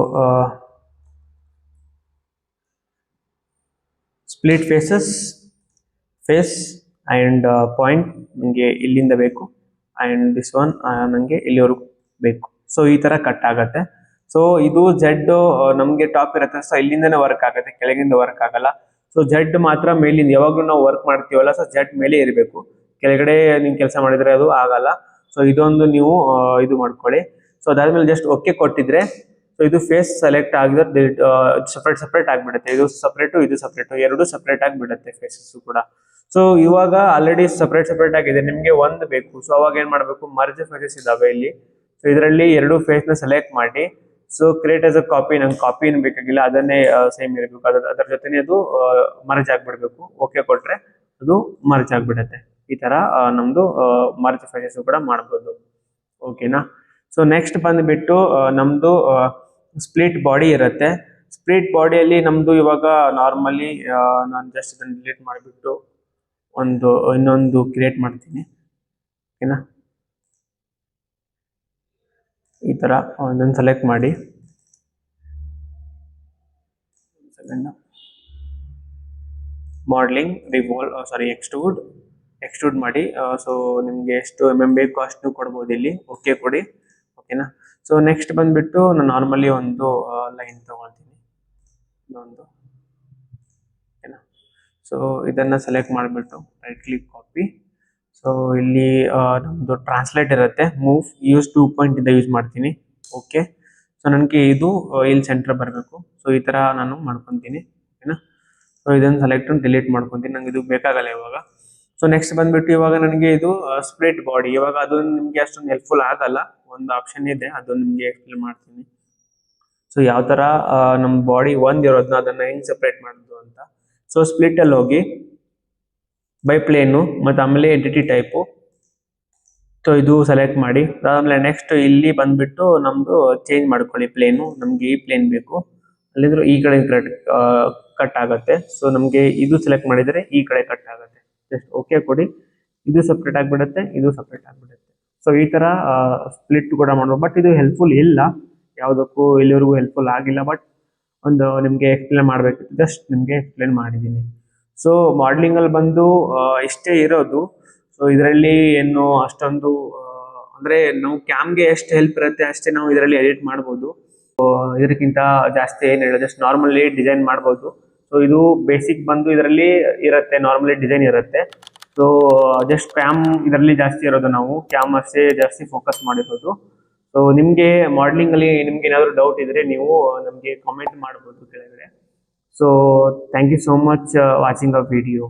split faces, face and point ನನಗೆ ಇಲ್ಲಿಂದ ಬೇಕು, ಆ್ಯಂಡ್ ದಿಸ್ ಒನ್ ನನಗೆ ಇಲ್ಲಿವರೆಗೂ ಬೇಕು. ಸೊ ಈ ಥರ ಕಟ್ ಆಗುತ್ತೆ. ಸೊ ಇದು ಜೆಡ್ ನಮಗೆ ಟಾಪ್ ಇರುತ್ತೆ, ಸೊ ಇಲ್ಲಿಂದನೇ ವರ್ಕ್ ಆಗುತ್ತೆ, ಕೆಳಗಿಂದ ವರ್ಕ್ ಆಗಲ್ಲ. ಸೊ ಜೆಡ್ ಮಾತ್ರ ಮೇಲಿಂದ ಯಾವಾಗಲೂ ನಾವು ವರ್ಕ್ ಮಾಡ್ತೀವಲ್ಲ, ಸೊ ಜೆಡ್ ಮೇಲೆ ಇರಬೇಕು. ಕೆಳಗಡೆ ನೀವು ಕೆಲಸ ಮಾಡಿದರೆ ಅದು ಆಗಲ್ಲ. ಸೊ ಇದೊಂದು ನೀವು ಇದು ಮಾಡ್ಕೊಳ್ಳಿ. ಸೊ ಅದಾದ್ಮೇಲೆ ಜಸ್ಟ್ ಓಕೆ ಕೊಟ್ಟಿದ್ರೆ ಸೊ ಇದು ಫೇಸ್ ಸೆಲೆಕ್ಟ್ ಆಗಿದ್ರೆ ಸಪ್ರೇಟ್ ಆಗಿಬಿಡುತ್ತೆ. ಇದು ಸಪ್ರೇಟು, ಇದು ಸಪ್ರೇಟು, ಎರಡು ಸಪ್ರೇಟ್ ಆಗಿಬಿಡುತ್ತೆ ಫೇಸಸ್ಸು ಕೂಡ. ಸೊ ಇವಾಗ ಆಲ್ರೆಡಿ ಸಪ್ರೇಟ್ ಆಗಿದೆ, ನಿಮಗೆ ಒಂದು ಬೇಕು. ಸೊ ಅವಾಗ ಏನು ಮಾಡಬೇಕು, ಮರ್ಜ್ ಫೇಸಸ್ ಇದಾವೆ ಇಲ್ಲಿ. ಸೊ ಇದರಲ್ಲಿ ಎರಡು ಫೇಸ್ನ ಸೆಲೆಕ್ಟ್ ಮಾಡಿ. So create as a copy, ನಂಗೆ ಕಾಪಿ ಏನು ಬೇಕಾಗಿಲ್ಲ, ಅದನ್ನೇ ಸೇಮ್ ಇರಬೇಕು, ಅದರ ಜೊತೆನೇ ಅದು ಮರ್ಜ್ ಆಗಿಬಿಡ್ಬೇಕು. ಓಕೆ ಕೊಟ್ಟರೆ ಅದು ಮರ್ಜ್ ಆಗಿಬಿಡುತ್ತೆ. ಈ ಥರ ನಮ್ಮದು ಮರ್ಜ್ ಫೇಸಸ್ ಕೂಡ ಮಾಡ್ಬೋದು. ಓಕೆನಾ. ಸೊ ನೆಕ್ಸ್ಟ್ ಬಂದುಬಿಟ್ಟು ನಮ್ಮದು ಸ್ಪ್ಲಿಟ್ ಬಾಡಿ ಇರುತ್ತೆ. ಸ್ಪ್ಲಿಟ್ ಬಾಡಿಯಲ್ಲಿ ನಮ್ಮದು ಇವಾಗ ನಾರ್ಮಲಿ ನಾನು ಜಸ್ಟ್ ಇದನ್ನು ಡಿಲೀಟ್ ಮಾಡಿಬಿಟ್ಟು ಇನ್ನೊಂದು ಕ್ರಿಯೇಟ್ ಮಾಡ್ತೀನಿ. ಓಕೆನಾ. ಈ ಥರ ಒಂದೊಂದು ಸೆಲೆಕ್ಟ್ ಮಾಡಿ. ಮಾಡಲಿಂಗ್ ಎಕ್ಸ್ಟ್ರೂಡ್ ಮಾಡಿ. ಸೊ ನಿಮಗೆ ಎಷ್ಟು MM ಬೇಕು ಅಷ್ಟು ಕೊಡ್ಬೋದು ಇಲ್ಲಿ. ಓಕೆ ಕೊಡಿ. ಓಕೆನಾ. ಸೊ ನೆಕ್ಸ್ಟ್ ಬಂದುಬಿಟ್ಟು ನಾನು ನಾರ್ಮಲಿ ಒಂದು ಲೈನ್ ತೊಗೊಳ್ತೀನಿ, ಇನ್ನೊಂದು. ಓಕೆನಾ. ಸೊ ಇದನ್ನು ಸೆಲೆಕ್ಟ್ ಮಾಡಿಬಿಟ್ಟು ರೈಟ್ ಕ್ಲಿಕ್ ಕಾಪಿ. ಸೊ ಇಲ್ಲಿ ನಮ್ಮದು ಟ್ರಾನ್ಸ್ಲೇಟ್ ಇರುತ್ತೆ, ಮೂವ್ ಯೂಸ್ 2 ಪಾಯಿಂಟ್ ಇಂದ ಯೂಸ್ ಮಾಡ್ತೀನಿ. ಓಕೆ. ಸೊ ನನಗೆ ಇದು ಇಲ್ಲಿ ಸೆಂಟರ್ ಬರಬೇಕು. ಸೊ ಈ ಥರ ನಾನು ಮಾಡ್ಕೊತೀನಿ. ಓಕೆನಾ. ಸೊ ಇದನ್ನು ಸೆಲೆಕ್ಟ್ ಡಿಲೀಟ್ ಮಾಡ್ಕೊತೀನಿ, ನಂಗೆ ಇದು ಬೇಕಾಗಲ್ಲ ಇವಾಗ. ಸೊ ನೆಕ್ಸ್ಟ್ ಬಂದುಬಿಟ್ಟು ಇವಾಗ ನನಗೆ ಇದು ಸ್ಪ್ಲಿಟ್ ಬಾಡಿ, ಇವಾಗ ಅದು ನಿಮಗೆ ಅಷ್ಟೊಂದು ಹೆಲ್ಪ್ಫುಲ್ ಆಗಲ್ಲ. ಒಂದು ಆಪ್ಷನ್ ಇದೆ, ಅದು ನಿಮಗೆ ಎಕ್ಸ್ಪ್ಲೇನ್ ಮಾಡ್ತೀನಿ. ಸೊ ಯಾವ ಥರ ನಮ್ಮ ಬಾಡಿ ಒಂದಿರೋದನ್ನ ಅದನ್ನು ಹೆಂಗೆ ಸಪ್ರೇಟ್ ಮಾಡೋದು ಅಂತ. ಸೊ ಸ್ಪ್ಲಿಟ್ಟಲ್ಲಿ ಹೋಗಿ ಬೈ ಪ್ಲೇನು ಮತ್ತು ಆಮೇಲೆ ಎಂಟಿಟಿ ಟೈಪು. ಸೊ ಇದು ಸೆಲೆಕ್ಟ್ ಮಾಡಿ. ಅದಾದಮೇಲೆ ನೆಕ್ಸ್ಟ್ ಇಲ್ಲಿ ಬಂದುಬಿಟ್ಟು ನಮ್ಮದು ಚೇಂಜ್ ಮಾಡ್ಕೊಳ್ಳಿ ಪ್ಲೇನು. ನಮಗೆ ಈ ಪ್ಲೇನ್ ಬೇಕು, ಅಲ್ಲಿಂದ್ರೆ ಈ ಕಡೆ ಕಟ್ ಆಗುತ್ತೆ. ಸೊ ನಮಗೆ ಇದು ಸೆಲೆಕ್ಟ್ ಮಾಡಿದರೆ ಈ ಕಡೆ ಕಟ್ ಆಗುತ್ತೆ. ಜಸ್ಟ್ ಓಕೆ ಕೊಡಿ. ಇದು ಸಪ್ರೇಟ್ ಆಗಿಬಿಡುತ್ತೆ, ಇದು ಸಪ್ರೇಟ್ ಆಗಿಬಿಡುತ್ತೆ. ಸೊ ಈ ಥರ ಸ್ಪ್ಲಿಟ್ ಕೂಡ ಮಾಡ್ಬೋದು. ಬಟ್ ಇದು ಹೆಲ್ಪ್ಫುಲ್ ಇಲ್ಲ, ಯಾವುದಕ್ಕೂ ಇಲ್ಲಿವರೆಗೂ ಹೆಲ್ಪ್ಫುಲ್ ಆಗಿಲ್ಲ. ಬಟ್ ಒಂದು ನಿಮಗೆ ಎಕ್ಸ್ಪ್ಲೇನ್ ಮಾಡಬೇಕಿತ್ತು, ಜಸ್ಟ್ ನಿಮಗೆ ಎಕ್ಸ್ಪ್ಲೇನ್ ಮಾಡಿದ್ದೀನಿ. ಸೊ ಮಾಡಲಿಂಗಲ್ಲಿ ಬಂದು ಇಷ್ಟೇ ಇರೋದು. ಸೊ ಇದರಲ್ಲಿ ಏನು ಅಷ್ಟೊಂದು ಅಂದರೆ ನಾವು ಕ್ಯಾಮ್ಗೆ ಎಷ್ಟು ಹೆಲ್ಪ್ ಇರುತ್ತೆ ಅಷ್ಟೇ ನಾವು ಇದರಲ್ಲಿ ಎಡಿಟ್ ಮಾಡ್ಬೋದು. ಇದಕ್ಕಿಂತ ಜಾಸ್ತಿ ಏನು ಹೇಳೋದು, ಜಸ್ಟ್ ನಾರ್ಮಲಿ ಡಿಸೈನ್ ಮಾಡ್ಬೋದು. ಸೊ ಇದು ಬೇಸಿಕ್ ಬಂದು ಇದರಲ್ಲಿ ಇರುತ್ತೆ, ನಾರ್ಮಲಿ ಡಿಸೈನ್ ಇರುತ್ತೆ. ಸೊ ಜಸ್ಟ್ ಕ್ಯಾಮ್ ಇದರಲ್ಲಿ ಜಾಸ್ತಿ ಇರೋದು, ನಾವು ಕ್ಯಾಮ್ ಅಷ್ಟೇ ಜಾಸ್ತಿ ಫೋಕಸ್ ಮಾಡಿರೋದು. ಸೊ ನಿಮಗೆ ಮಾಡಲಿಂಗಲ್ಲಿ ನಿಮ್ಗೆ ಏನಾದರೂ ಡೌಟ್ ಇದ್ದರೆ ನೀವು ನಮಗೆ ಕಾಮೆಂಟ್ ಮಾಡ್ಬೋದು ಕೆಳಗಡೆ. So thank you so much watching a video.